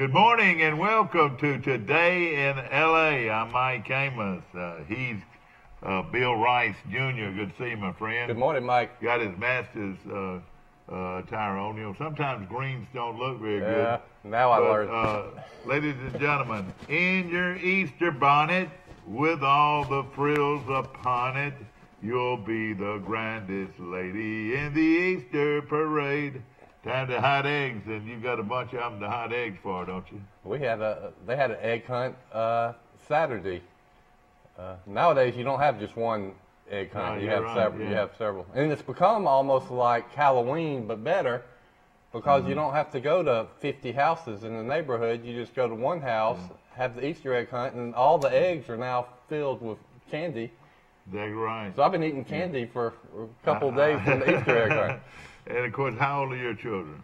Good morning and welcome to Today in L.A. I'm Mike Amos. He's Bill Rice Jr. Good to see you, my friend. Good morning, Mike. Got his master's attire on. You know, sometimes greens don't look very good. Yeah, now I learned. Ladies and gentlemen, in your Easter bonnet with all the frills upon it, you'll be the grandest lady in the Easter parade. Time to hide eggs, and you got a bunch of them to hide eggs for, don't you? They had an egg hunt Saturday. Nowadays, you don't have just one egg hunt. No, you have right, several. yeah. You have several, and it's become almost like Halloween, but better, because you don't have to go to 50 houses in the neighborhood. You just go to one house, have the Easter egg hunt, and all the eggs are now filled with candy. That's right. So I've been eating candy for a couple of days from the Easter egg hunt. And of course, how old are your children?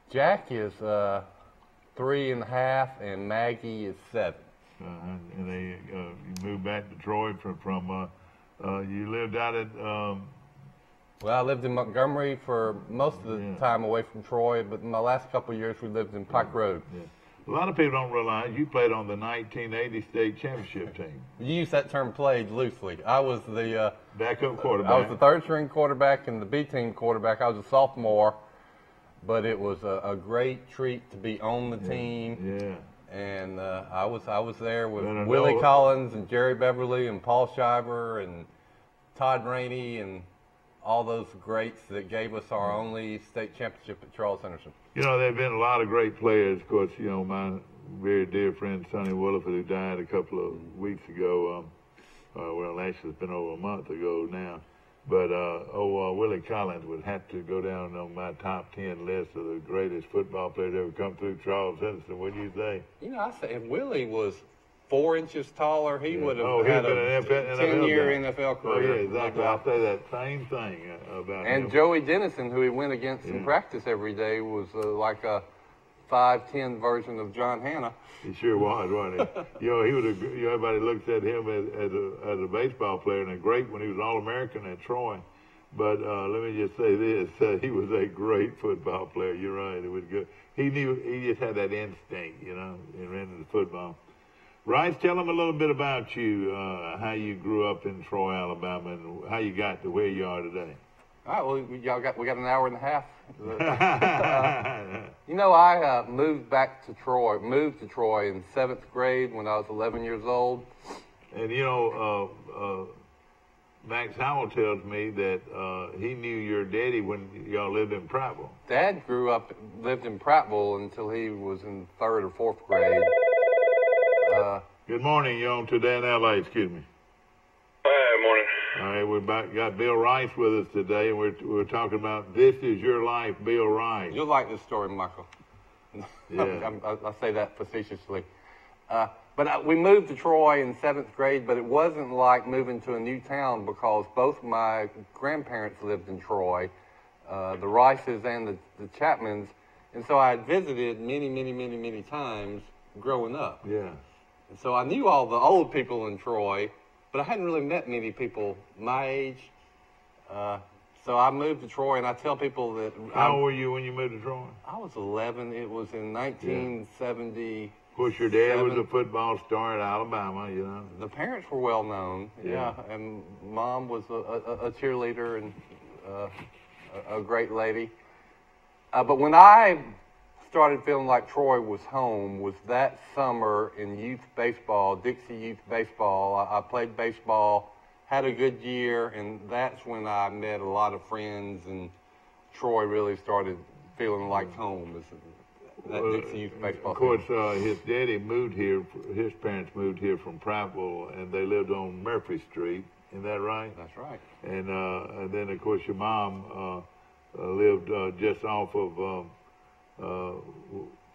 Jack is 3.5, and Maggie is 7. And they you moved back to Troy from you lived out at. Well, I lived in Montgomery for most of the time away from Troy, but in my last couple of years we lived in Pike Road. Yeah. A lot of people don't realize you played on the 1980 state championship team. You use that term "played" loosely. I was the backup quarterback. I was the third string quarterback and the B team quarterback. I was a sophomore, but it was a great treat to be on the team. Yeah. And I was there with Willie Collins and Jerry Beverly and Paul Shiver and Todd Rainey and all those greats that gave us our only state championship at Charles Henderson. You know, there have been a lot of great players. Of course, you know, my very dear friend Sonny Williford, who died a couple of weeks ago. Well, actually, it's been over a month ago now. But Willie Collins would have to go down on my top 10 list of the greatest football players ever come through Charles Henderson. What do you say? You know, I say if Willie was 4 inches taller, he would have had had a 10-year NFL career. Oh, yeah, exactly. I'll say that same thing about him. And Joey Dennison, who he went against in practice every day, was like a 5'10" version of John Hanna. He sure was, wasn't he? You know, he was everybody looks at him as a baseball player and a great when he was All-American at Troy. But let me just say this: he was a great football player. You're right; it was good. He just had that instinct, you know, in running the football. Rice, tell them a little bit about you, how you grew up in Troy, Alabama, and how you got to where you are today. All right, well, we got an hour and a half. You know, I moved to Troy in 7th grade when I was 11 years old. And, you know, Max Howell tells me that he knew your daddy when y'all lived in Prattville. Dad lived in Prattville until he was in 3rd or 4th grade. Good morning, you're on Today in L.A., excuse me. Hi, morning. All right, we've got Bill Rice with us today, and we're talking about This Is Your Life, Bill Rice. You'll like this story, Michael. Yeah. I say that facetiously. But we moved to Troy in 7th grade, but it wasn't like moving to a new town because both my grandparents lived in Troy, the Rices and the Chapmans, and so I had visited many times growing up. Yeah. And so I knew all the old people in Troy, but I hadn't really met many people my age. So I moved to Troy, and I tell people that... How old were you when you moved to Troy? I was 11. It was in 1970. Of course, your dad was a football star at Alabama, you know. The parents were well known, and Mom was a cheerleader and a great lady. But when I started feeling like Troy was home was that summer in youth baseball, Dixie Youth Baseball. I played baseball, had a good year, and that's when I met a lot of friends, and Troy really started feeling like home. Dixie Youth Baseball. Of course, his daddy moved here, his parents moved here from Prattville, and they lived on Murphy Street. Isn't that right? That's right. And then, of course, your mom lived just off of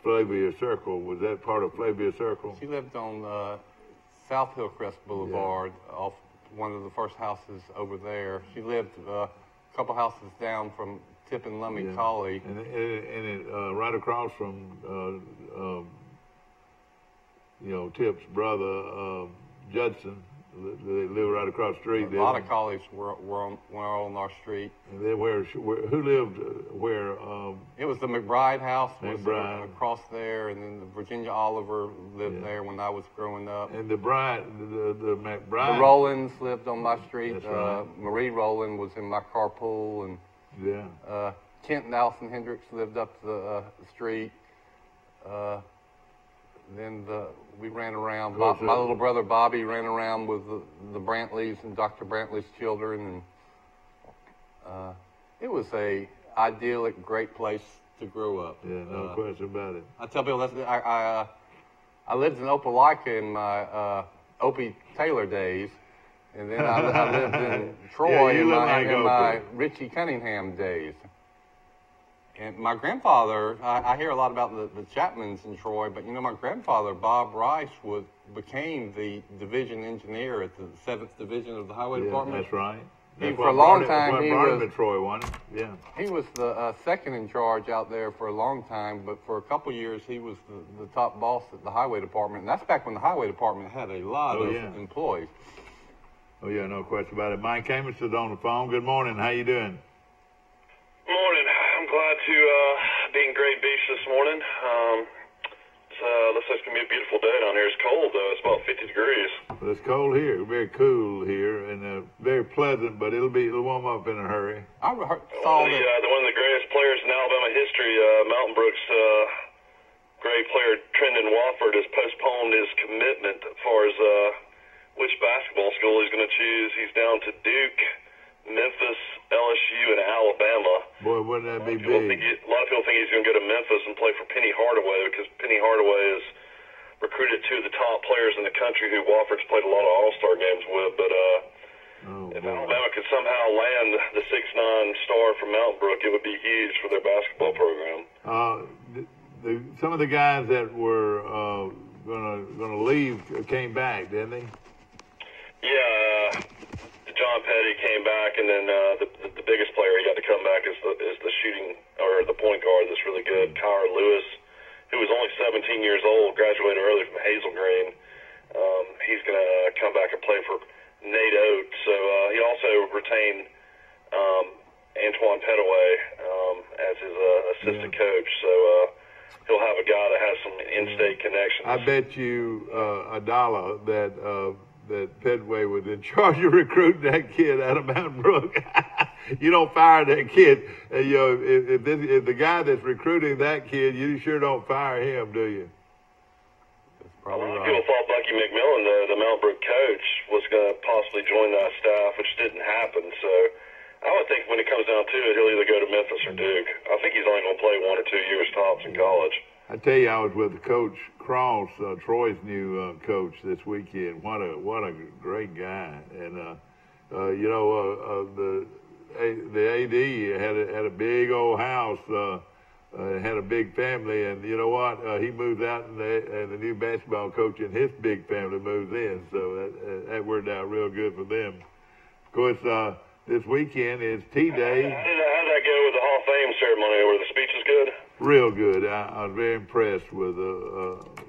Flavia Circle. Was that part of Flavia Circle? She lived on South Hillcrest Boulevard, off one of the first houses over there. She lived a couple houses down from Tip and Lummy Colley. And it right across from, you know, Tip's brother, Judson, They live right across the street. A lot of colleges were on our street. And then who lived where? It was the McBride house was McBride. across there, and then the Virginia Oliver lived there when I was growing up. And the McBride. The Rowlands lived on my street. That's right. Marie Rowland was in my carpool, and Kent and Allison Hendricks lived up the street. Then we ran around. My little brother Bobby ran around with the Brantleys and Dr. Brantley's children, and it was a idyllic, great place to grow up. Yeah, no question about it. I tell people I lived in Opelika in my Opie Taylor days, and then I lived in Troy in my Richie Cunningham days. And my grandfather, I hear a lot about the Chapmans in Troy, but my grandfather, Bob Rice, became the division engineer at the 7th Division of the Highway Department. That's right. For a long time, he was Troy, wasn't it? Yeah. He was the second in charge out there for a long time, but for a couple years, he was the top boss at the Highway Department. And that's back when the Highway Department had a lot of employees. Oh, yeah, no question about it. Mike Amos is on the phone. Good morning. How you doing? Morning. I'm glad to be in Great Beach this morning. Looks like it's going to be a beautiful day down here. It's cold, though. It's about 50 degrees. Well, it's cold here. Very cool here, and very pleasant, but it'll warm up in a hurry. I saw one of the greatest players in Alabama history, Mountain Brook's great player Trendon Wofford, has postponed his commitment as far as which basketball school he's going to choose. He's down to Duke, Memphis, LSU, and Alabama. Boy, wouldn't that be big? A lot of people think he's going to go to Memphis and play for Penny Hardaway, because Penny Hardaway has recruited two of the top players in the country who Wofford's played a lot of All-Star games with. But if Alabama could somehow land the 6'9" star from Mountain Brook, it would be huge for their basketball program. Some of the guys that were gonna leave came back, didn't they? Yeah. John Petty came back, and then the biggest player he got to come back is the shooting, or the point guard that's really good, Kyra Lewis, who was only 17 years old, graduated early from Hazel Green. He's going to come back and play for Nate Oates. So he also retained Antoine Petaway as his assistant coach. So he'll have a guy that has some in-state connections. I bet you $1 that Petway was in charge of recruiting that kid out of Mountain Brook. You don't fire that kid. If the guy that's recruiting that kid, you sure don't fire him, do you? A lot of people thought Bucky McMillan, the Mountain Brook coach, was going to possibly join that staff, which didn't happen. So I would think when it comes down to it, he'll either go to Memphis or Duke. I think he's only going to play 1 or 2 years tops in college. I tell you, I was with Coach Cross, Troy's new coach, this weekend. What a great guy, and the AD had a big old house, had a big family, and you know what? He moves out, and the new basketball coach and his big family moves in, so that worked out real good for them. Of course, this weekend is T-Day. How did that go with the Hall of Fame ceremony? Were the speeches good? Real good. I was very impressed with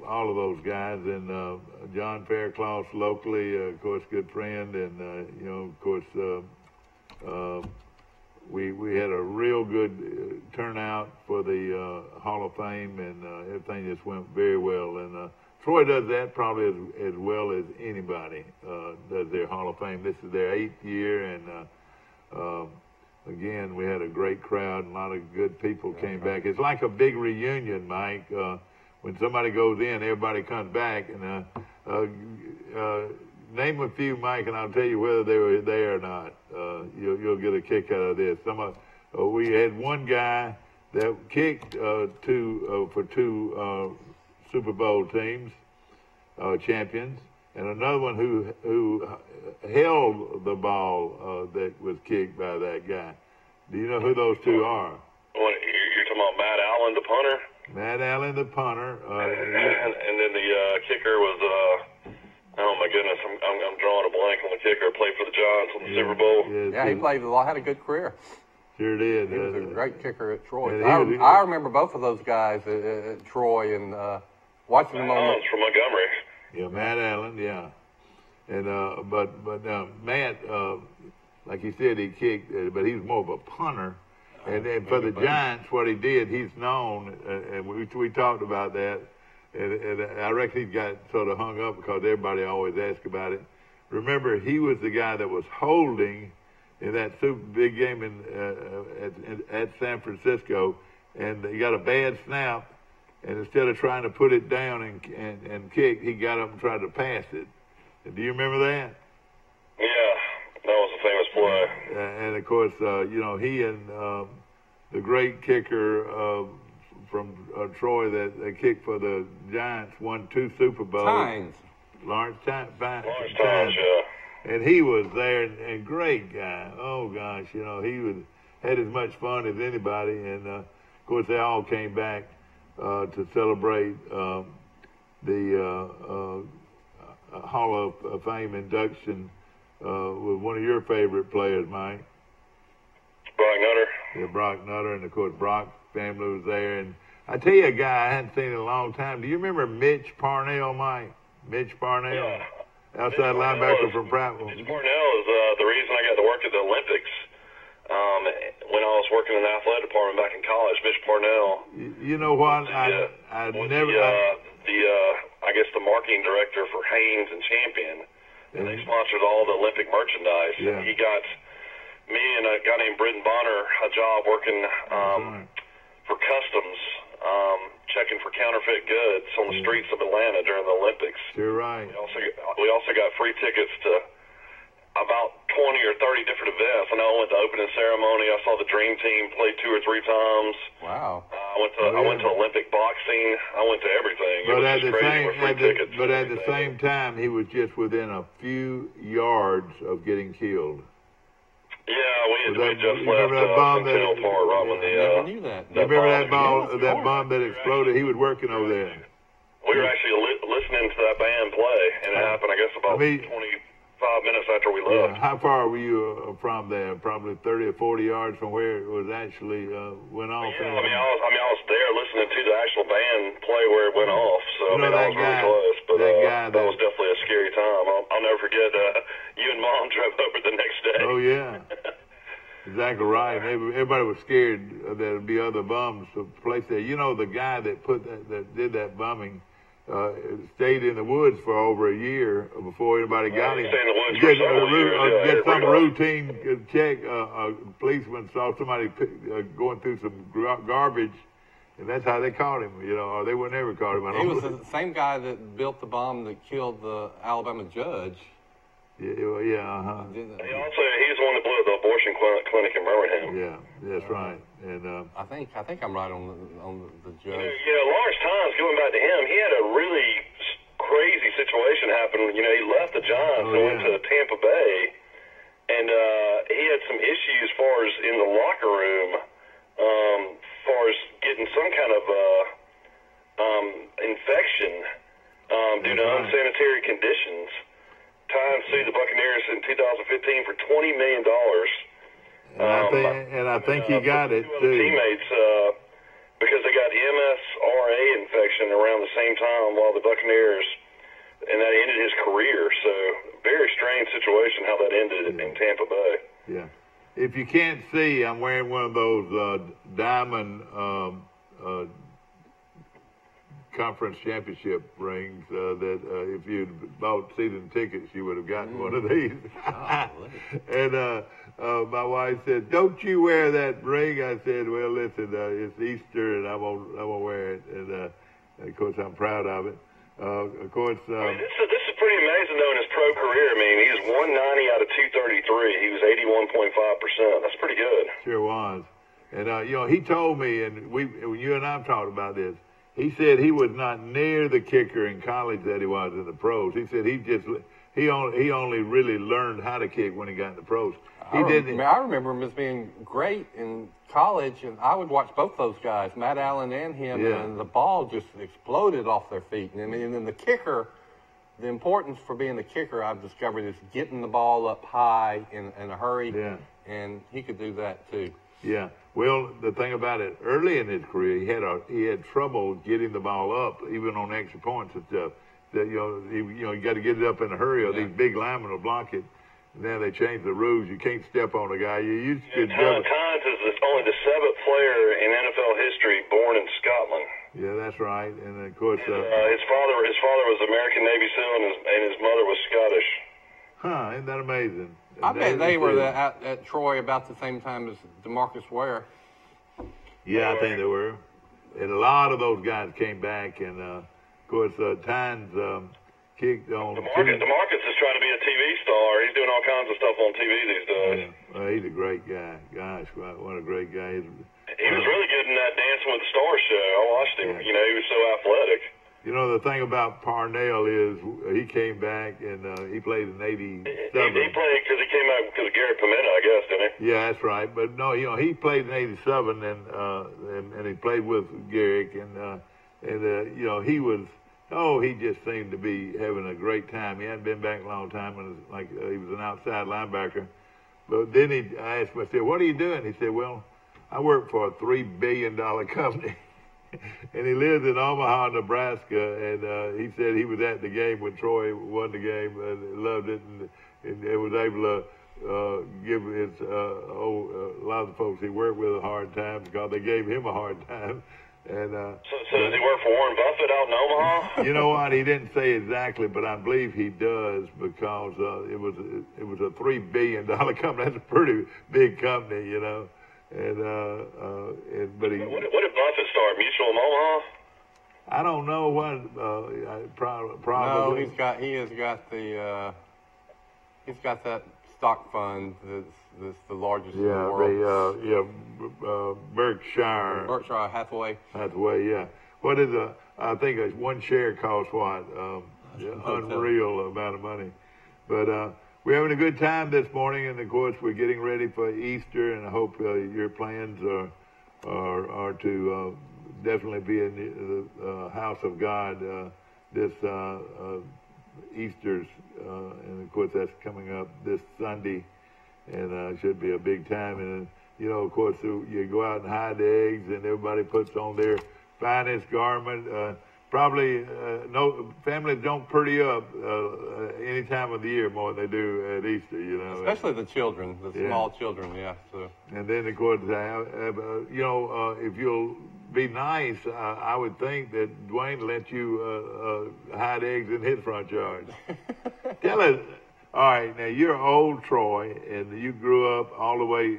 all of those guys, and John Faircloth locally, of course, good friend, and of course, we had a real good turnout for the Hall of Fame, and everything just went very well. And Troy does that probably as well as anybody does their Hall of Fame. This is their 8th year, and again, we had a great crowd, and a lot of good people came back. It's like a big reunion, Mike. When somebody goes in, everybody comes back. And name a few, Mike, and I'll tell you whether they were there or not. You'll get a kick out of this. We had one guy that kicked for two Super Bowl teams, champions, and another one who held the ball that was kicked by that guy. Do you know who those two are? Well, you're talking about Matt Allen, the punter? Matt Allen, the punter. And then the kicker was, oh my goodness, I'm drawing a blank on the kicker. Played for the Giants in the Super Bowl. Yeah, he played a lot, had a good career. Sure did. He was a great kicker at Troy. I remember both of those guys at Troy, and watching them on from Montgomery. Yeah, Matt Allen, yeah. And but Matt, like he said, he kicked, but he was more of a punter. And for the Giants, what he did, he's known, and we talked about that. And I reckon he got sort of hung up because everybody always asks about it. Remember, he was the guy that was holding in that super big game at San Francisco, and he got a bad snap, and instead of trying to put it down and kick, he got up and tried to pass it. Do you remember that? Yeah, that was a famous play. And of course, he and the great kicker from Troy that kicked for the Giants won 2 Super Bowls. Lawrence Tynes, yeah. And he was there, and great guy. Oh gosh, he had as much fun as anybody. And of course, they all came back to celebrate the Hall of Fame induction with one of your favorite players, Mike. Brock Nutter. Yeah, Brock Nutter, and of course Brock's family was there. And I tell you a guy I hadn't seen in a long time. Do you remember Mitch Parnell, Mike? Mitch Parnell, yeah. Outside linebacker from Prattville. Mitch Parnell is the reason I got to work at the Olympics. When I was working in the athletic department back in college, Mitch Parnell. You know what? I guess the marketing director for Hanes and Champion, and they sponsored all the Olympic merchandise. Yeah. And he got me and a guy named Britton Bonner a job working for customs, checking for counterfeit goods on the streets of Atlanta during the Olympics. You're right. We also got free tickets to about 20 or 30 different events. I know I went to opening ceremony. I saw the Dream Team play 2 or 3 times. Wow. I went to Olympic boxing. I went to everything. But at the same time, he was just within a few yards of getting killed. Yeah, we just remember left that bomb that Park right when the never knew that. You remember that bomb that exploded? He was working over there. We were actually listening to that band play, and it happened, I guess, about 25 minutes after we left. Yeah, how far were you from there? Probably 30 or 40 yards from where it was actually went off. Yeah, I was there listening to the actual band play where it went off. So I was really close. But that was definitely a scary time. I'll never forget. You and Mom drove over the next day. Oh yeah, exactly right. Everybody was scared that there'd be other bums to place there. The guy that did that bumming. Stayed in the woods for over a year before anybody got him. Get some routine check. A policeman saw somebody going through some garbage, and that's how they caught him. Or they would never caught him. He was the same guy that built the bomb that killed the Alabama judge. Yeah. He's the one that blew up the abortion clinic in Birmingham. Yeah, that's right. And I think I'm right on the judge. Lawrence Tynes, going back to him, he had a really crazy situation happen. He left the Giants and went to Tampa Bay, and he had some issues as far as in the locker room, as far as getting some kind of infection due to unsanitary conditions. Tynes sued the Buccaneers in 2015 for $20 million. And I think he got it too. Teammates, because they got the MSRA infection around the same time while the Buccaneers, and that ended his career. So very strange situation how that ended in Tampa Bay. Yeah. If you can't see, I'm wearing one of those diamond conference championship rings that if you'd bought season tickets, you would have gotten one of these. And my wife said, "Don't you wear that ring?" I said, "Well, listen, it's Easter, and I won't wear it." And of course, I'm proud of it. Of course, this is pretty amazing though in his pro career. I mean, he was 190 out of 233. He was 81.5%. That's pretty good. Sure was. And he told me, and you and I talked about this. He said he was not near the kicker in college that he was in the pros. He said he only really learned how to kick when he got in the pros. I remember him as being great in college, and I would watch both those guys, Matt Allen and him, and the ball just exploded off their feet. And then the kicker, the importance for being the kicker, I've discovered, is getting the ball up high in a hurry, and he could do that too. Yeah. Well, the thing about it, early in his career, he had trouble getting the ball up, even on extra points and stuff. that you got to get it up in a hurry, or these big linemen will block it. Now they changed the rules. You can't step on a guy. You used to Tynes is only the 7th player in NFL history born in Scotland. Yeah, that's right. And of course, his father was American Navy SEAL, and his mother was Scottish. Huh? Isn't that amazing? I bet they were at Troy about the same time as DeMarcus Ware. Yeah, I think they were. And a lot of those guys came back, and of course, Tynes kicked on. DeMarcus is trying to be a TV star. He's doing all kinds of stuff on TV these days. Yeah. He's a great guy. Gosh, what a great guy. He was really good in that Dancing with the Stars show. I watched him. Yeah. He was so athletic. You know, the thing about Parnell is he came back and he played in '87. He played because he came out because of Gary Pimenta, I guess, didn't he? Yeah, that's right. But no, he played in '87 and he played with Garrick and he was. Oh, he just seemed to be having a great time. He hadn't been back a long time, and he was an outside linebacker. But then I asked him, I said, "What are you doing?" He said, "Well, I work for a $3 billion company." And he lives in Omaha, Nebraska, and he said he was at the game when Troy won the game and loved it, and was able to give a lot of the folks he worked with a hard time because they gave him a hard time. And so does he work for Warren Buffett out in Omaha? You know what? He didn't say exactly, but I believe he does because it was a $3 billion company. That's a pretty big company, you know. And but he. What did Buffett start? Mutual of Omaha? I don't know what. Probably. No, he's got that stock fund that's the largest in the world. Berkshire Hathaway. Hathaway, yeah. What is I think one share costs what? Unreal amount of money. But we're having a good time this morning, and of course we're getting ready for Easter, and I hope your plans are to definitely be in the house of God this Easter's, and of course that's coming up this Sunday, and should be a big time. And of course you go out and hide the eggs, and everybody puts on their finest garment. Probably no families don't pretty up any time of the year more than they do at Easter, Especially the children, the small children, yeah. So. And then of course, if you'll be nice, I would think that Dwayne let you hide eggs in his front yard. Tell us, all right, now you're old Troy, and you grew up all the way.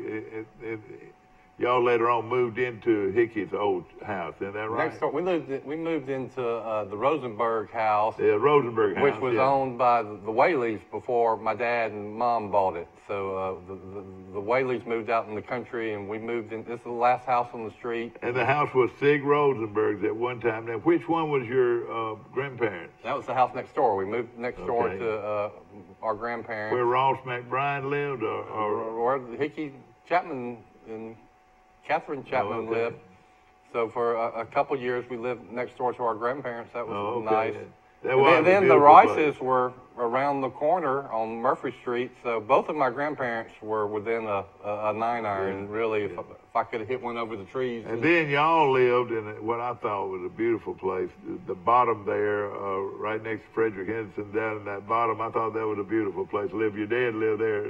Y'all later on moved into Hickey's old house, isn't that right? Next door, we moved into the Rosenberg house. Yeah, Rosenberg house, which was owned by the Whaleys before my dad and mom bought it. So the Whaleys moved out in the country, and we moved in. This is the last house on the street. And the house was Sig Rosenberg's at one time. Now, which one was your grandparents? That was the house next door. We moved next door to our grandparents. Where Ross McBride lived, or where Hickey Chapman and Catherine Chapman lived. So for a couple years, we lived next door to our grandparents. That was nice. And then the Rices were around the corner on Murphy Street. So both of my grandparents were within a 9-iron, really, if I could have hit one over the trees. And then y'all lived in what I thought was a beautiful place. The bottom there, right next to Frederick Henderson, down in that bottom, I thought that was a beautiful place to live. Your dad lived there.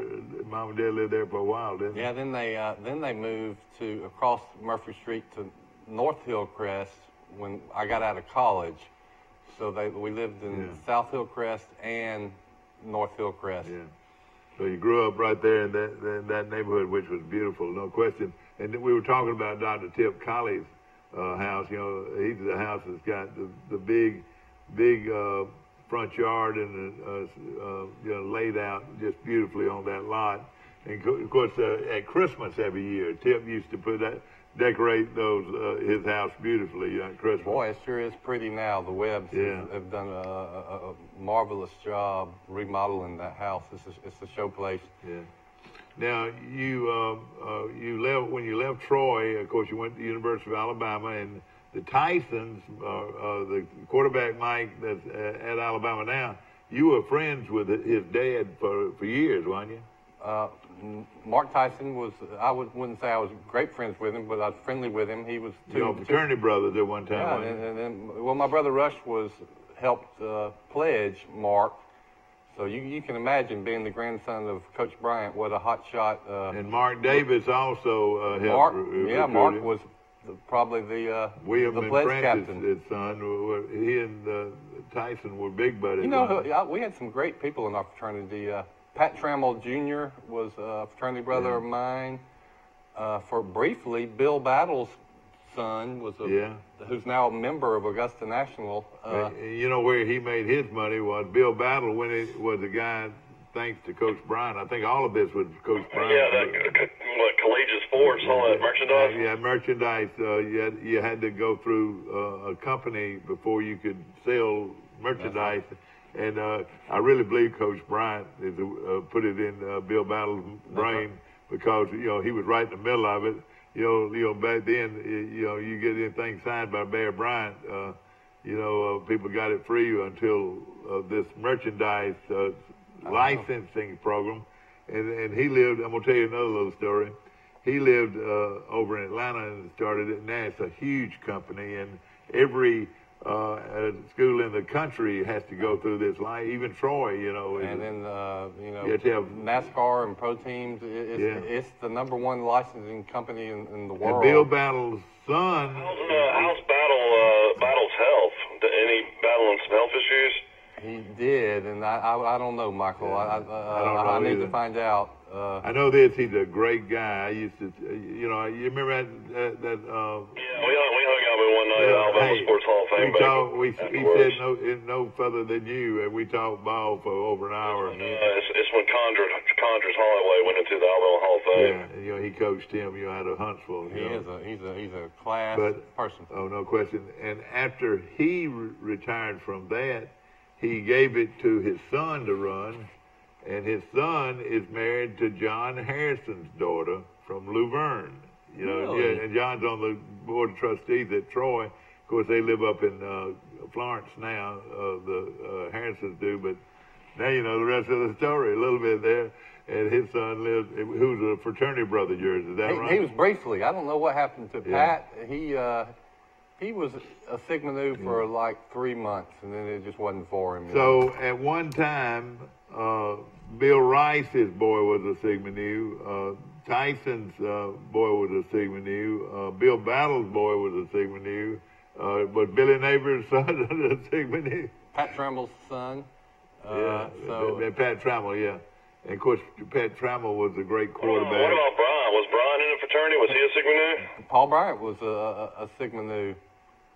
Mom and Dad lived there for a while, didn't they? Yeah, then they moved across Murphy Street to North Hillcrest when I got out of college. So we lived in South Hillcrest and North Hillcrest. Yeah. So you grew up right there in that neighborhood, which was beautiful, no question. And we were talking about Dr. Tip Colley's house. He's the house that's got the big front yard and laid out just beautifully on that lot. And of course, at Christmas every year, Tip used to decorate his house beautifully at Christmas. Boy, it sure is pretty now. The Webbs have done a marvelous job remodeling that house. It's a show place. Yeah. Now when you left Troy, of course, you went to the University of Alabama, and the Tysons, the quarterback Mike that's at Alabama now. You were friends with his dad for years, weren't you? Mark Tyson I wouldn't say I was great friends with him, but I was friendly with him. He was fraternity brothers at one time. Yeah, and then my brother Rush helped pledge Mark. So you can imagine being the grandson of Coach Bryant, what a hot shot. And Mark Davis also helped. Mark was probably the William the and pledge Francis, captain. his son. He and Tyson were big buddies. You know, we had some great people in our fraternity. Pat Trammell Jr. was a fraternity brother of mine. For briefly, Bill Battle's son was who's now a member of Augusta National. You know where he made his money was Bill Battle when it was a guy, thanks to Coach Bryant. I think all of this was Coach Bryant. Yeah, what collegiate sports, all that merchandise. Yeah, merchandise. You had to go through a company before you could sell merchandise. And I really believe Coach Bryant put it in Bill Battle's brain because he was right in the middle of it. Back then, you get anything signed by Bear Bryant, people got it free until this merchandise licensing program. And he lived, I'm going to tell you another little story. He lived over in Atlanta and started it. Now it's a huge company, and every school in the country has to go through this line, even Troy, And then, you have to have NASCAR and pro teams, it's the #1 licensing company in the world. And Bill Battle's son. How's Battle's health? Any battling some health issues? He did, and I don't know, Michael. I don't know I need either. to find out. I know this. He's a great guy. I used to, you remember that? Yeah, we hung out with one night at Alabama Sports Hall of Fame. He said no further than you, and we talked ball for over an hour. It's when Condress Holloway went into the Alabama Hall of Fame. Yeah, he coached him. Out of Huntsville. He's a class person. Oh, no question. And after he retired from that, he gave it to his son to run. And his son is married to John Harrison's daughter from Luverne. Really? And John's on the board of trustees at Troy. Of course, they live up in Florence now. The Harrisons do, but now you know the rest of the story a little bit there. And his son lives, who's a fraternity brother of yours. Is that right? He was briefly. I don't know what happened to Pat. He was a Sigma Nu for like 3 months, and then it just wasn't for him. So at one time, Bill Rice's boy was a Sigma Nu. Tyson's boy was a Sigma Nu. Bill Battle's boy was a Sigma Nu. But Billy Neighbors' son was a Sigma Nu. Pat Trammell's son. Pat Trammell, yeah. And of course, Pat Trammell was a great quarterback. What about Brian? Was Brian in a fraternity? Was he a Sigma Nu? Paul Bryant was a Sigma Nu.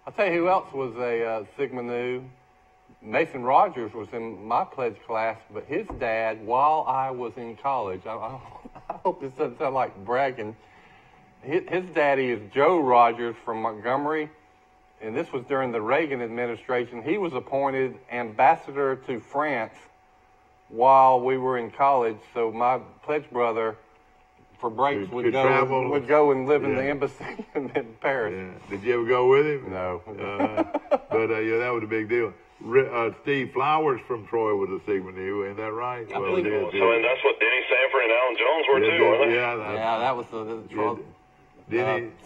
I'll tell you who else was a Sigma Nu. Mason Rogers was in my pledge class, but his dad, while I was in college, I hope this doesn't sound like bragging, his daddy is Joe Rogers from Montgomery, and this was during the Reagan administration. He was appointed ambassador to France while we were in college, so my pledge brother, for breaks, would go and live in the embassy in Paris. Yeah. Did you ever go with him? No. But that was a big deal. Steve Flowers from Troy was a Sigma Nu, ain't that right? I believe so. So, and that's what Denny Sanford and Alan Jones were too, weren't they? Yeah, that was the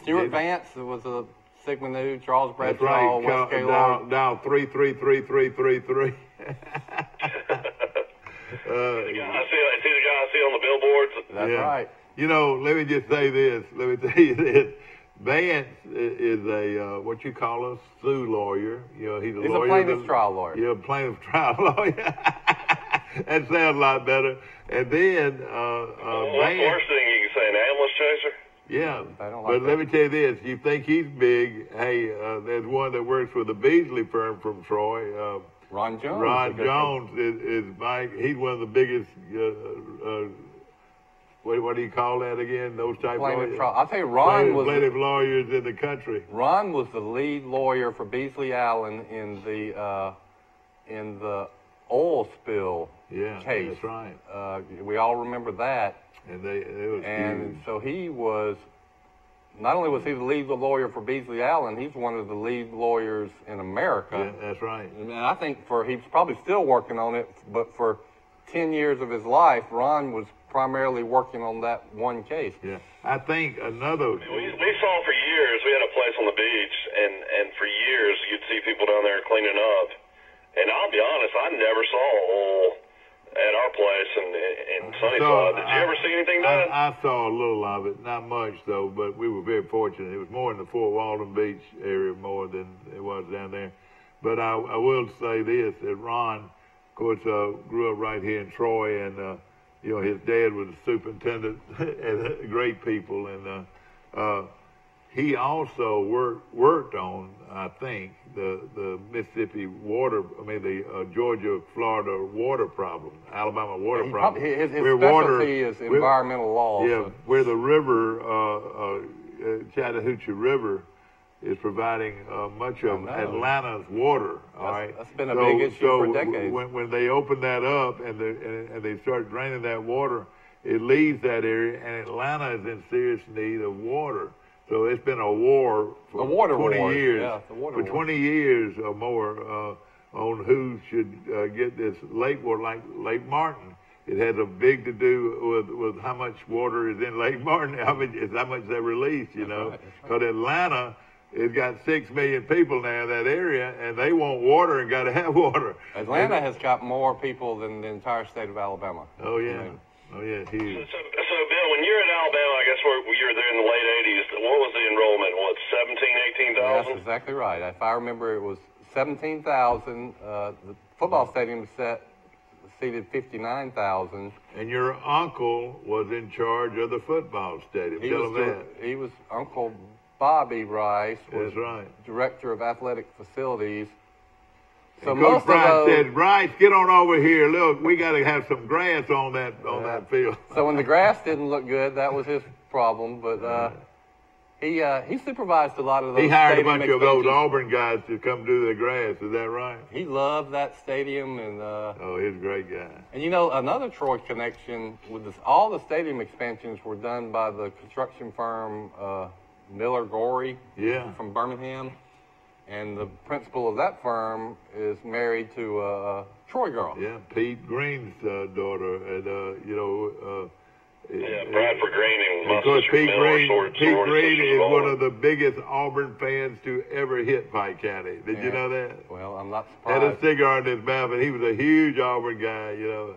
Stuart Vance was a Sigma Nu. Charles Bradshaw, West Gaylord. Down 3333333. I see the guy I see on the billboards. That's right. Let me just say this. Let me tell you this. Vance is a what you call a sue lawyer. He's a lawyer. He's a plaintiff trial lawyer. Yeah, plaintiff trial lawyer. That sounds a lot better. And then what's the worst thing you can say? An ambulance chaser? Yeah, but let me tell you this. You think he's big? Hey, there's one that works for the Beasley firm from Troy. Ron Jones. Ron Jones is Mike. He's one of the biggest. What do you call that again? Those type of lawyers. I'll tell you, Ron was plaintiff lawyers in the country. Ron was the lead lawyer for Beasley Allen in the oil spill case. That's right. We all remember that. And so he was. Not only was he the lead lawyer for Beasley Allen, he's one of the lead lawyers in America. Yeah, that's right. And I think he's probably still working on it, but for 10 years of his life, Ron was primarily working on that one case. Yeah, I think another. We saw for years. We had a place on the beach, and for years you'd see people down there cleaning up, And I'll be honest, I never saw a hole at our place in Sunnyside. Did you ever see anything done? I saw a little of it, not much though, but we were very fortunate. It was more in the Fort Walton Beach area more than it was down there. But I will say this, that Ron, of course, grew up right here in Troy, and you know, his dad was a superintendent and great people, and he also worked on, I think, the Mississippi water, the Georgia-Florida water problem, Alabama water problem. His specialty is environmental law. Yeah, so. Where the river, Chattahoochee River, is providing much of Atlanta's water. All right, that's been a big issue for decades. When they open that up and they start draining that water, it leaves that area, and Atlanta is in serious need of water. So it's been a war for 20 years. Yeah, for 20 years or more on who should get this lake water, like Lake Martin. It has a big to do with how much water is in Lake Martin. How much they release, you know. Because Atlanta, it's got 6 million people now in that area, and they want water and got to have water. Atlanta has got more people than the entire state of Alabama. Oh, yeah. Oh, yeah, huge. So, Bill, when you're in Alabama, I guess you were there in the late 80s, what was the enrollment? 17,000, 18,000? That's exactly right. If I remember, it was 17,000. The football stadium seated 59,000. And your uncle was in charge of the football stadium. Tell him that. He was Uncle Bobby Rice, was director of athletic facilities. So Coach Bryant said, Bryce, get on over here. Look, we got to have some grass on that field. So when the grass didn't look good, that was his problem. But he supervised a lot of those. He hired a bunch of those Auburn guys to come do the grass. Is that right? He loved that stadium, and he's a great guy. And you know, another Troy connection with this, all the stadium expansions were done by the construction firm Miller Gorey from Birmingham. And the principal of that firm is married to a Troy girl. Yeah, Pete Green's daughter, and Bradford Green and of course Pete Green is one of the biggest Auburn fans to ever hit Pike County. Did you know that? Well, I'm not surprised. Had a cigar in his mouth, and he was a huge Auburn guy, you know.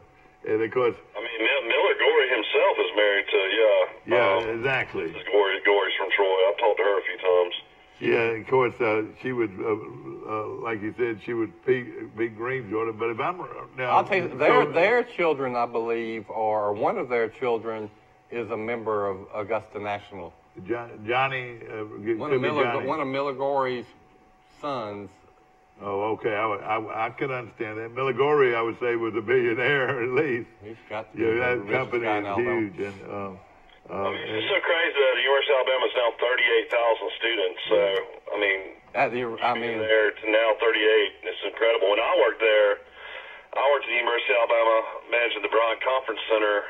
And of course, I mean, Miller Gorey himself is married to exactly. Gorey's from Troy. I've talked to her a few times. Yeah, of course, she would, like you said, she would Pete Green's daughter. But if I'm now, I'll tell you, their children, I believe, or one of their children, is a member of Augusta National. Johnny, one of Miller Gorey's sons. Oh, okay. I can understand that. Miller Gorey, I would say, was a billionaire at least. He's got to be that company is huge, and. It's so crazy that the University of Alabama is now 38,000 students. So, I mean, there to now 38, it's incredible. When I worked there, I worked at the University of Alabama managing the Bryant Conference Center,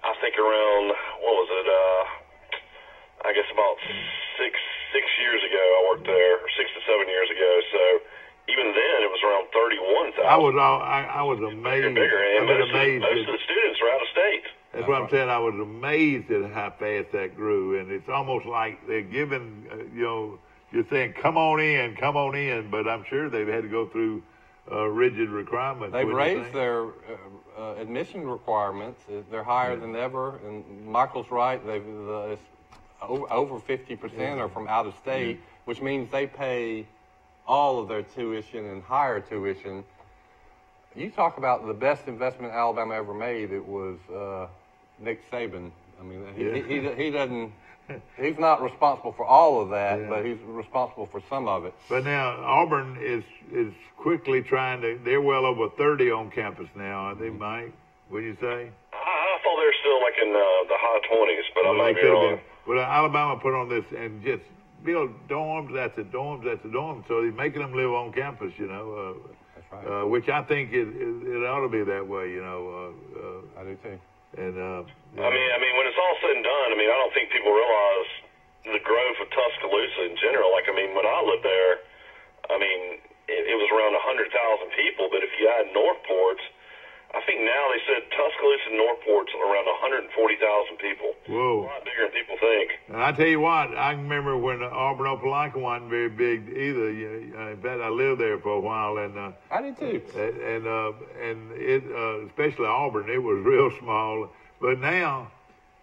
I think around, what was it, I guess about six years ago I worked there, or 6 to 7 years ago. So, even then, it was around 31,000. I was amazed. Bigger, and most of the students are out of state. That's what I'm saying. I was amazed at how fast that grew, and it's almost like they're giving, you're saying, come on in, but I'm sure they've had to go through rigid requirements. They've raised their admission requirements. They're higher than ever, and Michael's right. It's over 50% are from out of state, which means they pay all of their tuition and higher tuition. You talk about the best investment Alabama ever made. It was Nick Saban. I mean, he doesn't. He's not responsible for all of that, but he's responsible for some of it. But now Auburn is quickly trying to. They're well over 30 on campus now, aren't they, Mike? What do you say? I thought they were still like in the high 20s, but I might be wrong. Well, Alabama put on this and just build dorms after dorms after dorms, so they're making them live on campus. That's right. Which I think it ought to be that way. I do too. And I mean, when it's all said and done, I mean, I don't think people realize the growth of Tuscaloosa in general. Like, I mean, when I lived there, I mean, it was around 100,000 people, but if you add Northport, I think now they said Tuscaloosa and Northport's around 140,000 people. Whoa. A lot bigger than people think. And I tell you what, I remember when Auburn Opelika wasn't very big either. In fact, I lived there for a while, and I did too. And it, especially Auburn, it was real small. But now,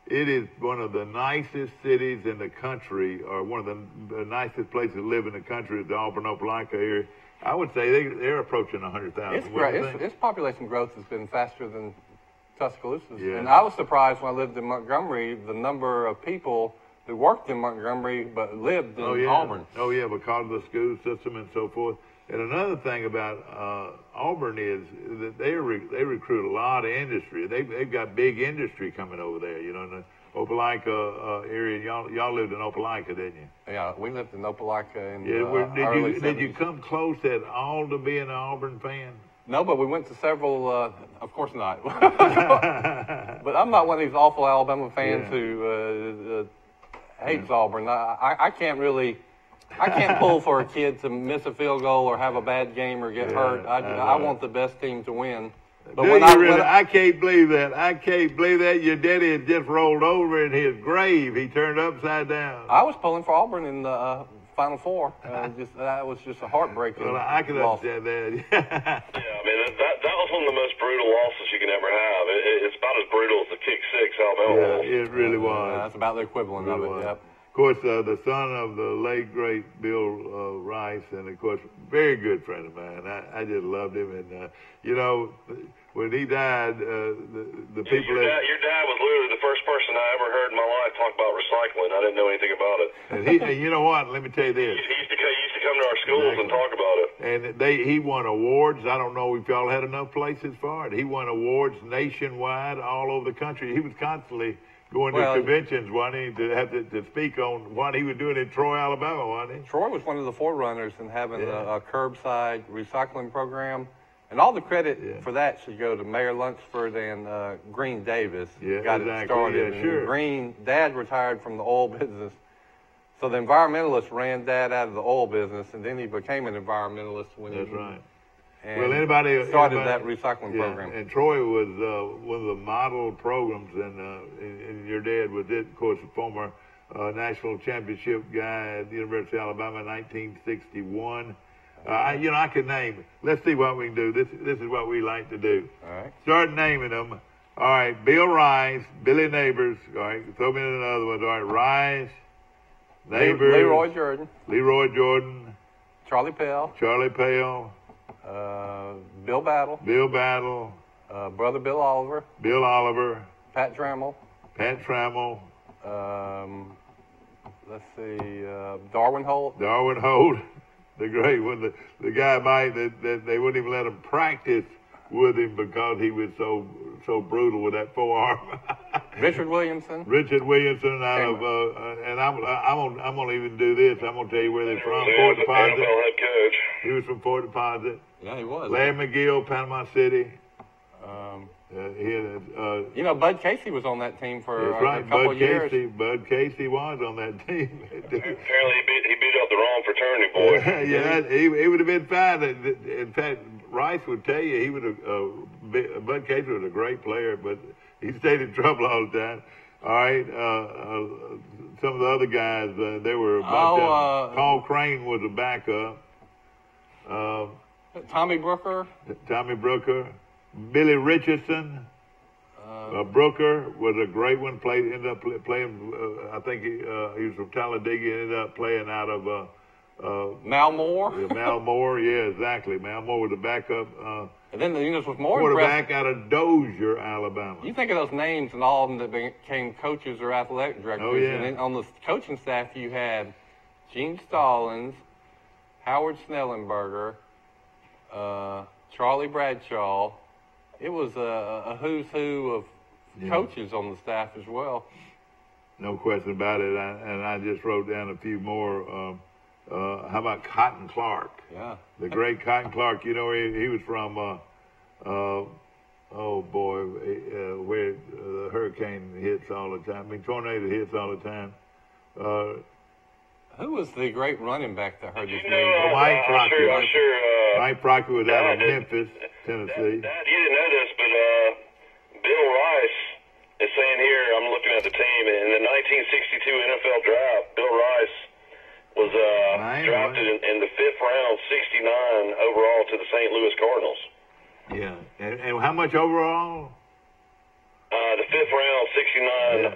it is one of the nicest cities in the country, or one of the nicest places to live in the country is the Auburn Opelika area. I would say they're approaching 100,000. It's great. Its population growth has been faster than Tuscaloosa's. Yeah. And I was surprised when I lived in Montgomery, the number of people who worked in Montgomery but lived in Auburn. Oh, yeah, because of the school system and so forth. And another thing about Auburn is that they recruit a lot of industry. They've got big industry coming over there, you know, in the Opelika area. Y'all lived in Opelika, didn't you? Yeah, we lived in Opelika in early 70s. Did you 70s. come close at all to being an Auburn fan? No, but we went to several, of course not. But I'm not one of these awful Alabama fans who hates Auburn. I can't pull for a kid to miss a field goal or have a bad game or get hurt. I want the best team to win. But I can't believe that. I can't believe that. Your daddy had just rolled over in his grave. He turned upside down. I was pulling for Auburn in the Final Four. That was just a heartbreaking Well, I can loss. understand that. Yeah, I mean, that was one of the most brutal losses you can ever have. It's about as brutal as the kick six Alabama loss. It really was. That's about the equivalent of it, yep. Of course, the son of the late, great Bill Rice, and, of course, very good friend of mine. I just loved him. And, you know, when he died, the people... Your dad was literally the first person I ever heard in my life talk about recycling. I didn't know anything about it. And you know what? Let me tell you this. He used to come to our schools and talk about it. And he won awards. I don't know if y'all had enough places for it. He won awards nationwide, all over the country. He was constantly going to conventions, wasn't he, to have to speak on what he was doing in Troy, Alabama, wasn't he? Troy was one of the forerunners in having a curbside recycling program. And all the credit for that should go to Mayor Lunsford and Green Davis. Got it started. Yeah, sure. Green, Dad retired from the oil business. So the environmentalists ran Dad out of the oil business, and then he became an environmentalist when That's right. And well, anybody started that recycling program. And Troy was one of the model programs, and your dad was, of course, a former national championship guy at the University of Alabama in 1961. I could name. Let's see what we can do. This is what we like to do. All right. Start naming them. All right, Bill Rice, Billy Neighbors. All right, throw me in another one. All right, Rice, Neighbors, Leroy Jordan, Charlie Pell, Bill Battle, Brother Bill Oliver, Pat Trammell, let's see, Darwin Holt, the great one, the guy that they wouldn't even let him practice with him because he was so brutal with that forearm. Richard Williamson out of and I'm gonna even do this. I'm gonna tell you where they're from. Fort Deposit. NFL head coach. He was from Fort Deposit. Yeah, he was. Larry McGill, Panama City. Bud Casey was on that team for a couple of years. Bud Casey was on that team. Apparently, he beat up the wrong fraternity boy. He would have been fine. In fact, Rice would tell you Bud Casey was a great player, but he stayed in trouble all the time. All right, some of the other guys, they were about Paul Crane was a backup. Tommy Brooker, Billy Richardson. Brooker was a great one. Ended up playing. I think he was from Talladega. Ended up playing out of Mal Moore. Mal Moore, yeah, exactly. Mal Moore was a backup. And then this was more quarterback out of Dozier, Alabama. You think of those names and all of them that became coaches or athletic directors. Oh, yeah. And then on the coaching staff, you had Gene Stallings, Howard Snellenberger, Charlie Bradshaw. It was a who's who of coaches on the staff as well. No question about it. And I just wrote down a few more. How about Cotton Clark? Yeah. The great Cotton Clark. You know, he was from, where the hurricane hits all the time. I mean, tornado hits all the time. Who was the great running back that hurt his knee? Mike Proctor. I'm sure. Mike Proctor was out of Memphis, Tennessee. Dad, you didn't know this, but 1962 NFL draft, Bill Rice was drafted in the 5th round, 69 overall to the St. Louis Cardinals. Yeah, and how much overall? The 5th round, 69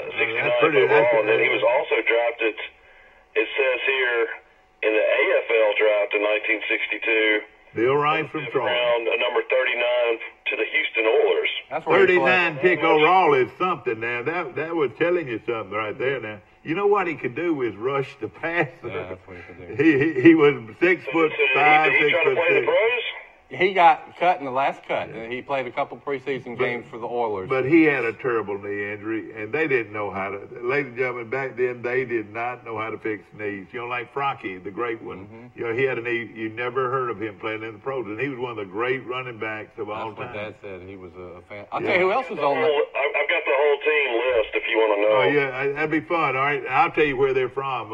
pretty, overall, and then he was also drafted, it says here, in the AFL draft in 1962. Bill Rice from Troy. Round number 39 to the Houston Oilers. That's 39 pick overall is something now. That was telling you something right there now. You know what he could do is rush the passer. Yeah, that's what he could do. He was 6'5", 6'6". He got cut in the last cut. Yeah. He played a couple preseason games for the Oilers. But he had a terrible knee injury, and they didn't know how to. Ladies and gentlemen, back then they did not know how to fix knees. You know, like Frocky, the great one. Mm-hmm. You know, he had a knee. You never heard of him playing in the pros, and he was one of the great running backs of all time. That's what Dad said. He was a fan. I'll tell you who else was on that. I've got the whole team list if you want to know. Oh yeah, that'd be fun. All right, I'll tell you where they're from.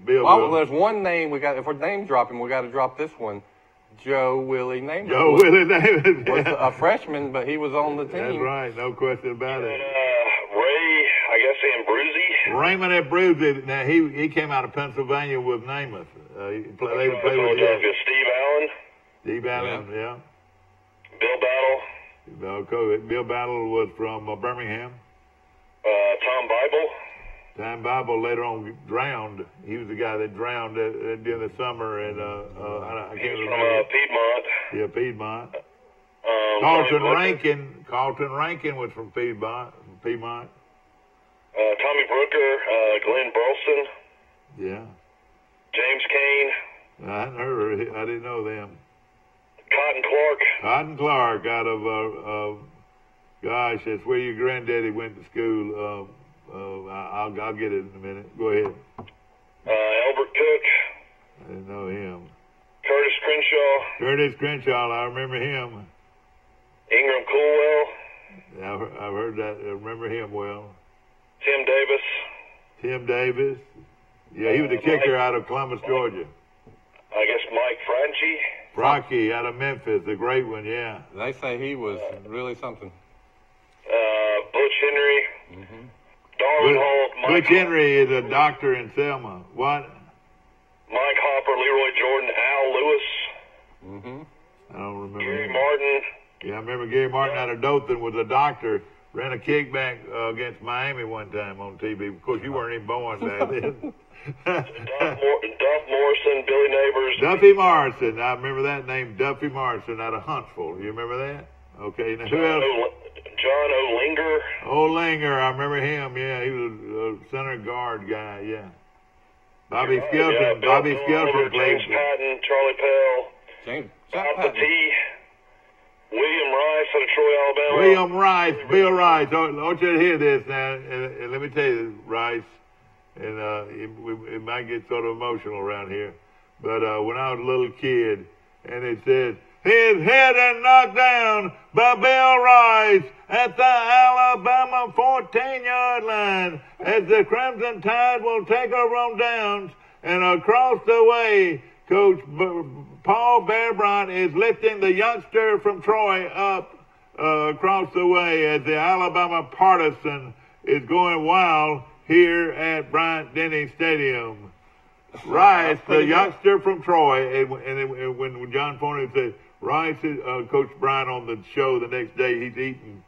Bill. Well, there's one name we got. If we're name dropping, we got to drop this one. Joe Willie Namath. Joe Willie Namath was a freshman, but he was on the team. That's right, no question about it. Ray, I guess Ambruzzi. Raymond Ambruzzi. Now he came out of Pennsylvania with Namath. He played with Steve Allen. Steve Allen, yeah. Bill Battle. Bill Battle was from Birmingham. Tom Bible. Tom Bible later on drowned. He was the guy that drowned during the summer, and I can't remember. From Piedmont. Yeah, Piedmont. Carlton Rankin was from Piedmont. Tommy Brooker, Glenn Burleson. Yeah. James Kane. I didn't know them. Cotton Clark out of gosh, that's where your granddaddy went to school. I'll get it in a minute. Go ahead. Albert Cook. I didn't know him. Curtis Crenshaw. I remember him. Ingram Coolwell. I've heard that. I remember him well. Tim Davis. Yeah, he was the kicker out of Columbus, Georgia. I guess Mike Franchi out of Memphis, the great one, yeah. They say he was really something. Butch Henry. Mm-hmm. Darwin Holt. Butch Henry is a doctor in Selma. What? Mike Hopper, Leroy Jordan, Al Lewis. Mm-hmm. I don't remember. Gary Martin. Yeah, I remember Gary Martin out of Dothan was a doctor. Ran a kickback against Miami one time on TV. Of course, you weren't even born back then. Duff Morrison, Billy Neighbors. Duffy Morrison. I remember that name, Duffy Morrison out of Huntsville. You remember that? Okay. Now, who else? John Olinger. Olinger, I remember him. Yeah, he was a center guard guy. Yeah. Bobby Skelton. Bobby Skelton played. James Patton, Charlie Pell. James Patton. William Rice out of Troy, Alabama. William Rice, Bill Rice. I want you to hear this now, and let me tell you, Rice, and it might get sort of emotional around here, but when I was a little kid, and it says, his head is knocked down by Bill Rice at the Alabama 14-yard line as the Crimson Tide will take over on downs, and across the way, Coach Paul Bearbrot is lifting the youngster from Troy up across the way as the Alabama partisan is going wild here at Bryant-Denny Stadium. Rice, the youngster from Troy, and when John Forney said, Rice, Coach Bryant on the show the next day, he's eating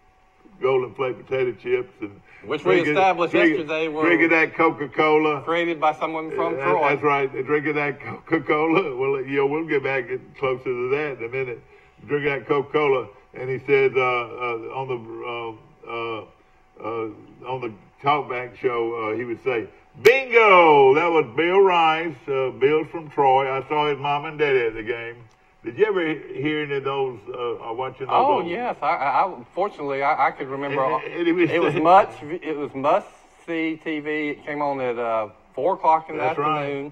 golden flake potato chips and which we established yesterday were drinking that Coca-Cola created by someone from Troy. That's right, drinking that Coca-Cola. Well, we'll get back closer to that in a minute. Drinking that Coca-Cola, and he says on the talkback show, he would say, "Bingo!" That was Bill Rice. Bill's from Troy. I saw his mom and daddy at the game. Did you ever hear any of those or watching those? Oh, yes. Fortunately, I could remember. It was must-see TV. It came on at 4 o'clock in the afternoon.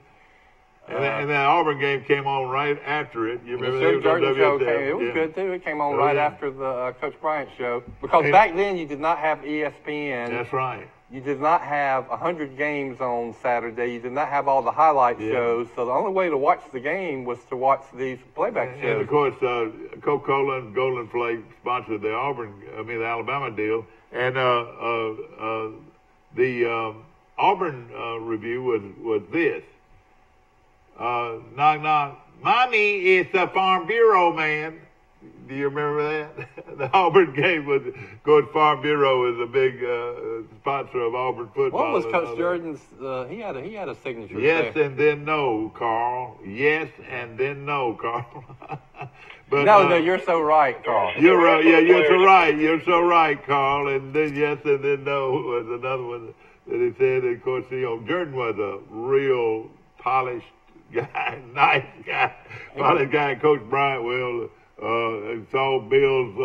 Right. And that Auburn game came on right after it. You remember the Jordan show came. It was good, too. It came on after the Coach Bryant show. Because back then, you did not have ESPN. That's right. You did not have 100 games on Saturday. You did not have all the highlight shows. So the only way to watch the game was to watch these playback shows. And of course, Coca-Cola and Golden Flake sponsored the Alabama deal. And the Auburn review was this. Knock, knock. Mommy, it's the Farm Bureau man. Do you remember that? The Auburn game was, of course, Farm Bureau is a big sponsor of Auburn football. What was Coach Jordan's? He had a signature. Yes there. and then no, Carl. Yes and then no, Carl. But, no, you're so right, Carl. You're right. Yeah, you're so right. You're so right, Carl. And then yes and then no was another one that he said. And of course, Jordan was a real polished guy, nice guy, polished guy. Coach Bryant saw Bill's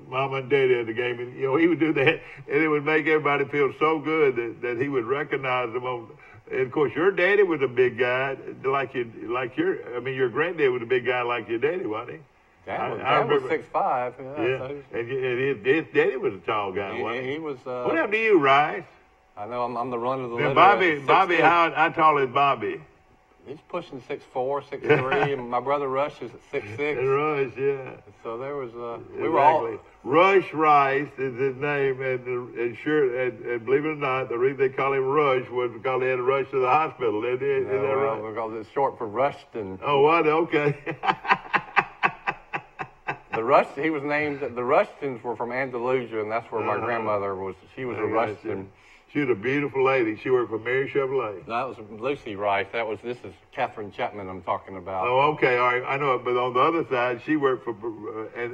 mama and daddy at the game, and he would do that, and it would make everybody feel so good that he would recognize them on. And of course, your daddy was a big guy, your granddad was a big guy like your daddy, wasn't he? Dad was 6'5". Yeah, and his daddy was a tall guy, wasn't he? He was. What happened to you, Rice? I know I'm the run of the litter. Bobby, how tall is Bobby? He's pushing 6'4", 6'3", and my brother Rush is at 6'6". And Rush, yeah. So there was we were all Rush Rice is his name, and believe it or not, the reason they call him Rush was because they had to rush to the hospital. Is that right? Because it's short for Rushton. Oh, what? Okay. He was named. The Rushtons were from Andalusia, and that's where my grandmother was. She was a Rushton. She was a beautiful lady. She worked for Mary Chevrolet. That was Lucy Rice. This is Catherine Chapman I'm talking about. Oh, okay. All right. I know it. But on the other side, she worked for, and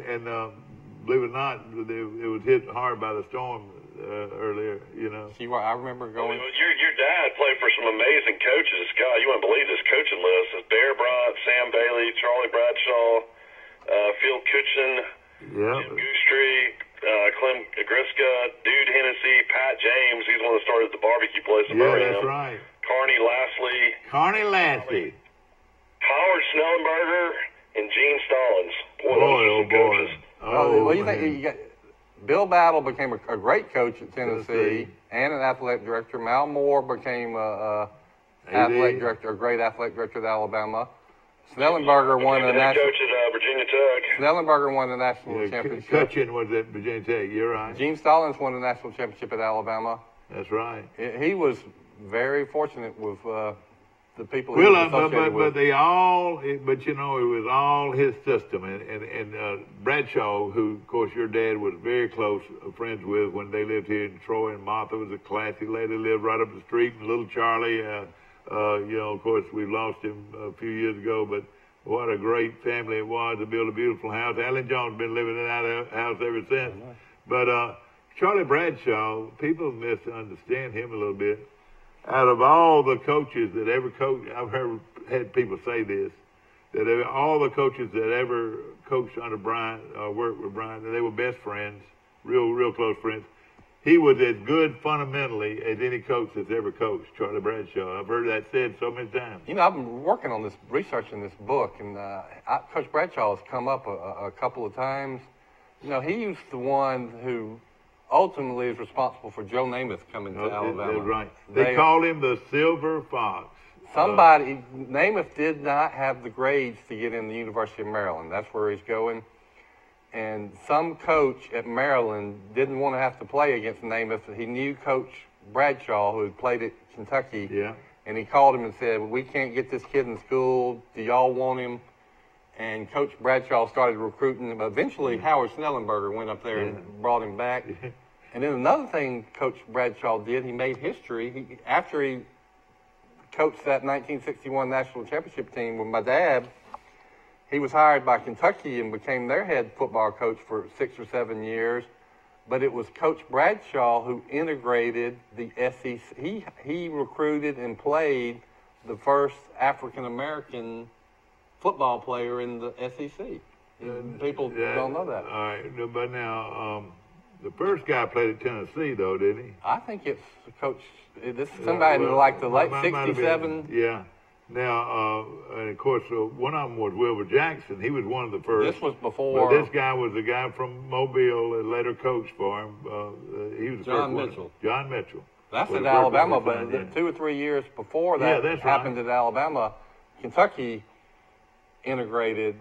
believe it or not, it was hit hard by the storm earlier, I remember going. Your dad played for some amazing coaches. God, you wouldn't believe this coaching list. It's Bear Bryant, Sam Bailey, Charlie Bradshaw, Phil Kutchen, Jim Goostree, Clem Griska, Dude Hennessy, Pat James. He's the one that started the barbecue place in Birmingham. Yeah, that's right. Carney Lashley. Howard Snellenberger and Gene Stallings. Boy. Coaches. What do you think? You got, Bill Battle became a great coach at Tennessee and an athletic director. Mal Moore became a great athletic director at Alabama. Snellenberger won the national. Coach at Virginia Tech. Snellenberger won the national championship. Kutchen was at Virginia Tech. You're right. Gene Stallings won the national championship at Alabama. That's right. He was very fortunate with the people he was associated with. It was all his system. And Bradshaw, who, of course, your dad was very close friends with when they lived here in Troy, and Martha was a classy lady, lived right up the street, and little Charlie, of course, we lost him a few years ago, but what a great family it was to build a beautiful house. Alan Jones has been living in that house ever since. But Charlie Bradshaw, people misunderstand him a little bit. Out of all the coaches that ever coached, I've had people say this, that all the coaches that ever coached under Bryant, worked with Bryant, they were best friends, real close friends. He was as good fundamentally as any coach that's ever coached, Charlie Bradshaw. I've heard that said so many times. I've been working on this, researching this book, and Coach Bradshaw has come up a couple of times. He was the one who ultimately is responsible for Joe Namath coming to Alabama. That's right. They called him the Silver Fox. Namath did not have the grades to get in the University of Maryland. That's where he's going. And some coach at Maryland didn't want to have to play against Namath. He knew Coach Bradshaw, who had played at Kentucky. Yeah. And he called him and said, we can't get this kid in school. Do y'all want him? And Coach Bradshaw started recruiting him. Eventually, Howard Snellenberger went up there and brought him back. And then another thing Coach Bradshaw did, he made history. After he coached that 1961 national championship team with my dad, he was hired by Kentucky and became their head football coach for 6 or 7 years. But it was Coach Bradshaw who integrated the SEC. He recruited and played the first African-American football player in the SEC. People don't know that. All right, but now the first guy played at Tennessee, though, didn't he? I think it's Coach. This is somebody in like the late '67. Yeah. Now, and of course, one of them was Wilbur Jackson. He was one of the first. This was before. But this guy was the guy from Mobile that later coached for him. He was the John first Mitchell. One. John Mitchell. That's at Alabama, but 2 or 3 years before that happened at Alabama, Kentucky integrated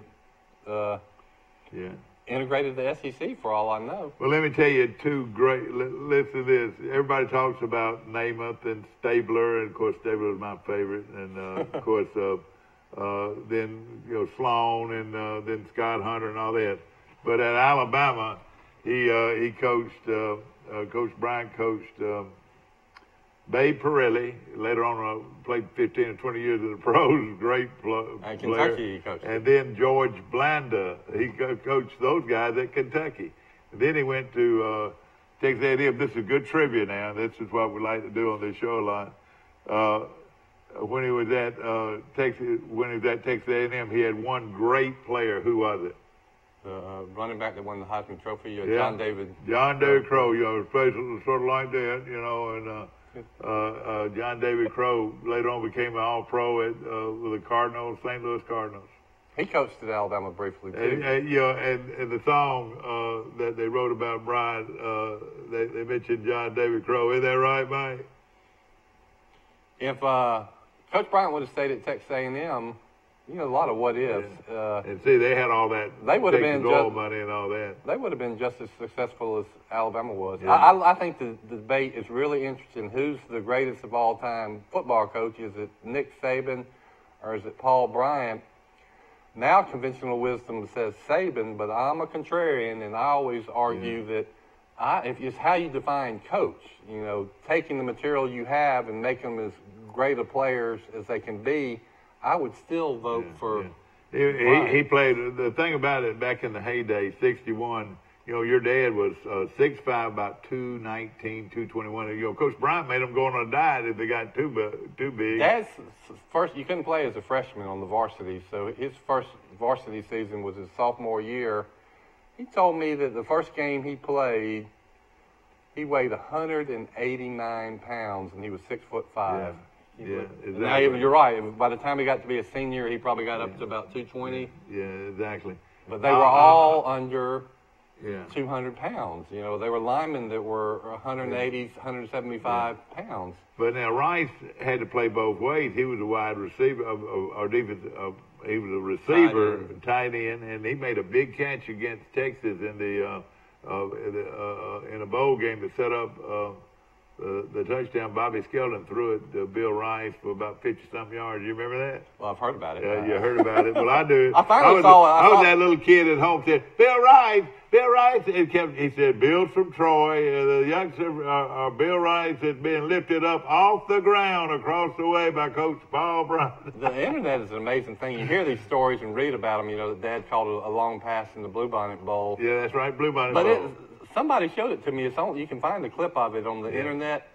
integrated the SEC for all I know. Well, let me tell you two great. Listen to this. Everybody talks about Namath and Stabler, and of course Stabler is my favorite, and of course then Sloan, and then Scott Hunter and all that. But at Alabama, he coached. Coach Bryant coached Babe Pirelli. Later on, played 15 or 20 years in the pros. Great player. At Kentucky, he coached. And then George Blanda. He coached those guys at Kentucky. And then he went to Texas A&M. This is good trivia now. This is what we like to do on this show a lot. When he was at Texas A&M, he had one great player. Who was it? Running back that won the Heisman Trophy, Yeah. John David. John David Crow, played sort of like that, and John David Crow later on became an All-Pro with the Cardinals, St. Louis Cardinals. He coached at Alabama briefly too. And the song that they wrote about Brian, they mentioned John David Crow. Is that right, Mike? If Coach Bryant would have stayed at Texas A&M, a lot of what ifs. And see, they had all that. They would have been oil money and all that. They would have been just as successful as Alabama was. Yeah. I think the debate is really interesting. Who's the greatest of all time football coach? Is it Nick Saban or is it Paul Bryant? Now conventional wisdom says Saban, but I'm a contrarian, and I always argue that if it's how you define coach. Taking the material you have and making them as great a players as they can be. I would still vote for. Yeah. He played. The thing about it, back in the heyday, 61. Your dad was 6'5", about 219, 221. Coach Bryant made them go on a diet if they got too big. Dad's first. You couldn't play as a freshman on the varsity, so his first varsity season was his sophomore year. He told me that the first game he played, he weighed 189 pounds, and he was 6'5". Yeah, exactly. Now, you're right. By the time he got to be a senior, he probably got up to about 220. Yeah, exactly. But they were all under 200 pounds. They were linemen that were 180, 175 pounds. But now Rice had to play both ways. He was a wide receiver, or defense. He was a receiver, tight end, and he made a big catch against Texas in a bowl game that set up the touchdown. Bobby Skelton threw it to Bill Rice for about 50-something yards. You remember that? Well, I've heard about it. Yeah, you heard about it. Well, I do. I finally saw it. I was that little kid at home said, Bill Rice. He said, Bill's from Troy. The youngster, Bill Rice, is being lifted up off the ground across the way by Coach Paul Bryant. The internet is an amazing thing. You hear these stories and read about them. That Dad called a long pass in the Bluebonnet Bowl. Yeah, that's right, Bluebonnet Bowl. Somebody showed it to me. You can find the clip of it on the internet.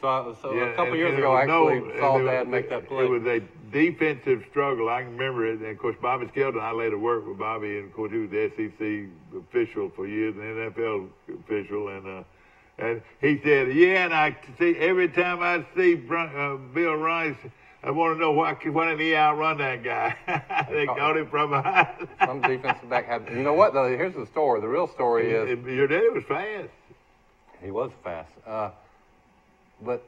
So a couple years ago, I actually saw Dad make that play. It was a defensive struggle. I can remember it. And, of course, Bobby Skelton, I later worked with Bobby. And, of course, he was the SEC official for years, an NFL official. And he said, and I see every time I see Bill Rice, I want to know why didn't he outrun that guy? They caught him from behind. Some defensive back had. You know what, though? Here's the story. The real story is. Your daddy was fast. He was fast. But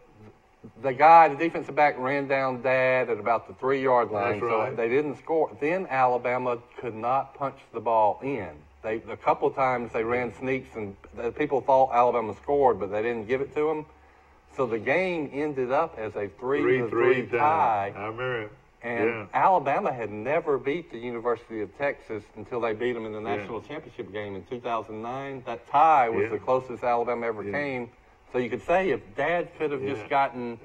the defensive back, ran down Dad at about the 3-yard line. That's right. So they didn't score. Then Alabama could not punch the ball in. A couple of times they ran sneaks, and people thought Alabama scored, but they didn't give it to them. So the game ended up as a 3-3 tie. I remember it. And Alabama had never beat the University of Texas until they beat them in the national championship game in 2009. That tie was the closest Alabama ever came. So you could say if Dad could have just gotten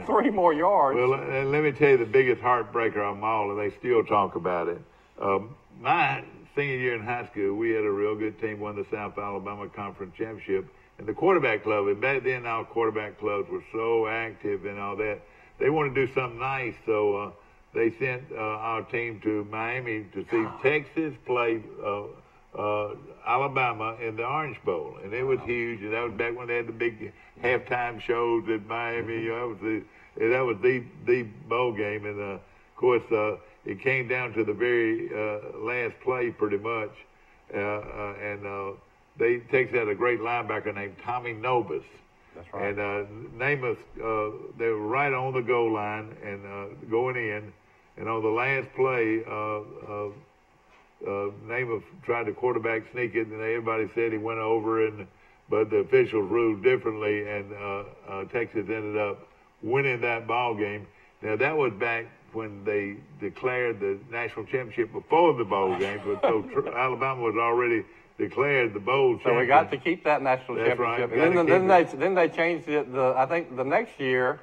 3 more yards. Well, and let me tell you the biggest heartbreaker of them all, and they still talk about it. My senior year in high school, we had a real good team, won the South Alabama Conference Championship. And the quarterback club, and back then our quarterback clubs were so active and all that, they wanted to do something nice. So they sent our team to Miami to see Texas play Alabama in the Orange Bowl, and it was huge. And that was back when they had the big halftime shows at Miami. That was the bowl game, and of course it came down to the very last play, pretty much. Texas had a great linebacker named Tommy Nobis. That's right. And Namath, they were right on the goal line and going in, and on the last play. Namath tried to quarterback sneak it, and everybody said he went over, but the officials ruled differently, and Texas ended up winning that ball game. Now, that was back when they declared the national championship before the bowl game, but so Alabama was already declared the bowl champion. So we got to keep that national That's championship. Right. And then they changed it, I think, the next year,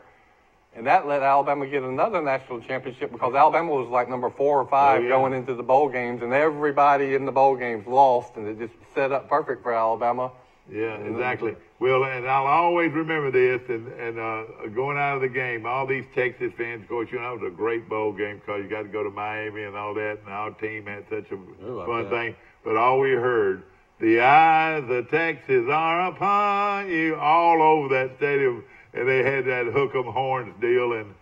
and that let Alabama get another national championship because Alabama was like number 4 or 5 going into the bowl games, and everybody in the bowl games lost, and it just set up perfect for Alabama. Yeah, exactly. Well, and I'll always remember this, and going out of the game, all these Texas fans, of course, it was a great bowl game because you got to go to Miami and all that, and our team had such a fun thing. But all we heard, the eyes of Texas are upon you, all over that stadium, and they had that hook 'em horns deal, and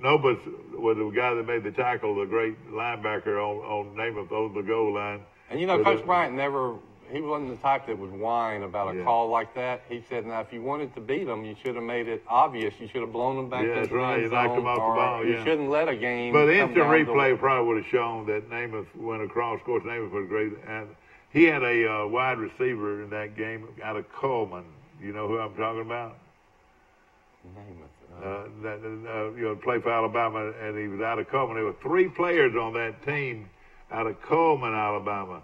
Nobus was the guy that made the tackle, the great linebacker on Namath over the goal line. And, Coach Bryant he wasn't the type that would whine about a call like that. He said, now, if you wanted to beat them, you should have made it obvious. You should have blown them back into the end zone. Knocked them off the ball, You shouldn't let a game But instant replay probably would have shown that Namath went across. Of course, Namath was great. And he had a wide receiver in that game out of Coleman. You know who I'm talking about? Played for Alabama, and he was out of Coleman. There were 3 players on that team out of Coleman, Alabama.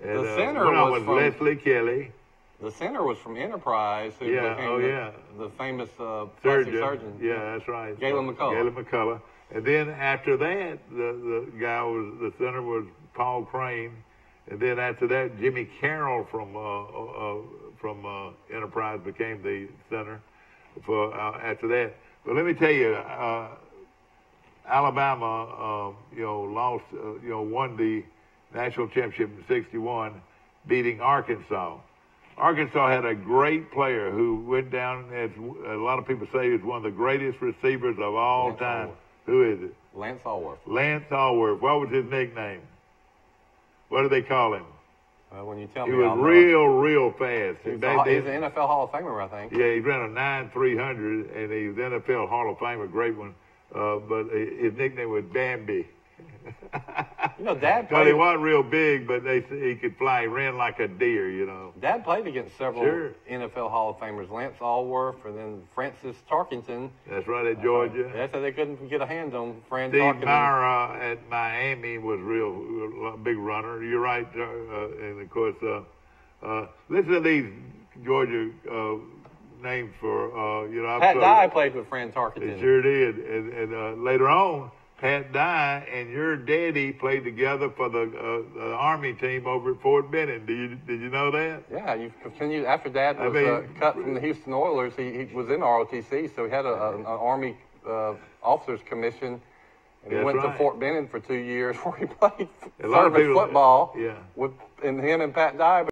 And, the center was from Leslie Kelly. The center was from Enterprise, who became the famous plastic surgeon. Yeah, that's right. Galen McCullough. And then after that, the center was Paul Crane. And then after that, Jimmy Carroll from Enterprise became the center for after that. But let me tell you, Alabama, lost, won the national championship in '61, beating Arkansas. Arkansas had a great player who went down, as a lot of people say, is one of the greatest receivers of all time. Who is it? Lance Allworth. Lance Allworth. What was his nickname? What did they call him? When you tell me, he was real fast. He's an NFL Hall of Famer, I think. Yeah, he ran a 9.300, and he's an NFL Hall of Famer, great one. But his nickname was Bambi. Dad played. He wasn't real big, but he could fly. He ran like a deer, Dad played against several NFL Hall of Famers, Lance Allworth, and then Francis Tarkenton. That's right, at Georgia. That's how they couldn't get a hand on Fran Steve Tarkenton. Meyer at Miami was real big runner. You're right, and of course, listen to these Georgia names for Pat Dye played with Fran Tarkenton. He sure did, and later on, Pat Dye and your daddy played together for the Army team over at Fort Benning. Did you know that? Yeah, you've continued. After Dad was cut from the Houston Oilers, he was in ROTC, so he had an Army officers commission, and he went to Fort Benning for 2 years where he played service football. Yeah. And him and Pat Dye